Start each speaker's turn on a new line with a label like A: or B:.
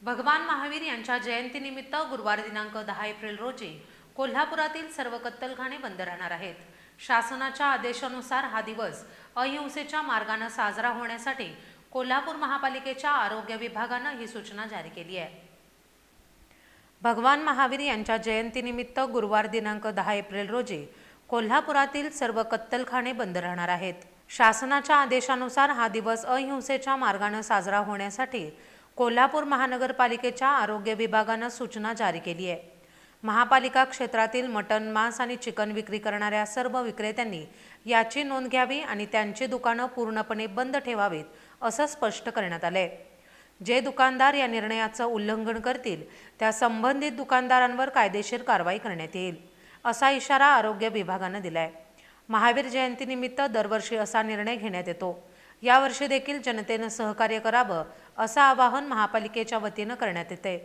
A: भगवान महावीर यांच्या जयंतीनिमित्त गुरुवार दिनांक 10 एप्रिल रोजी कोल्हापुरातील सर्व कत्तलखाने बंद राहणार आहेत। शासनाच्या आदेशानुसार हा दिवस अहिंसेच्या मार्गाने साजरा होण्यासाठी कोल्हापूर महापालिकेच्या आरोग्य विभागाने ही सूचना जारी केली आहे। भगवान महावीर यांच्या जयंतीनिमित्त गुरुवार दिनांक 10 एप्रिल रोजी कोल्हापुरातील सर्व कत्तलखाने बंद राहणार आहेत। शासनाच्या आदेशानुसार हा दिवस अहिंसेच्या मार्गाने साजरा होण्यासाठी कोल्हापूर महानगरपालिकेच्या आरोग्य विभागाने सूचना जारी केली आहे। महापालिका क्षेत्रातील मटण, मांस आणि चिकन विक्री करणाऱ्या सर्व विक्रेत्यांनी याची नोंद घ्यावी आणि त्यांची दुकाने पूर्णपणे बंद ठेवावीत असं स्पष्ट करण्यात आले। जे दुकानदार या निर्णयाचं उल्लंघन करतील त्या संबंधित दुकानदारांवर कायदेशीर कारवाई करण्यात येईल असा इशारा आरोग्य विभागाने दिलाय। महावीर जयंतीनिमित्त दरवर्षी असा निर्णय घेण्यात येतो। यावर्षी देखील जनतेने सहकार्य करावं असं आवाहन महापालिकेच्या वतीने करण्यात येते।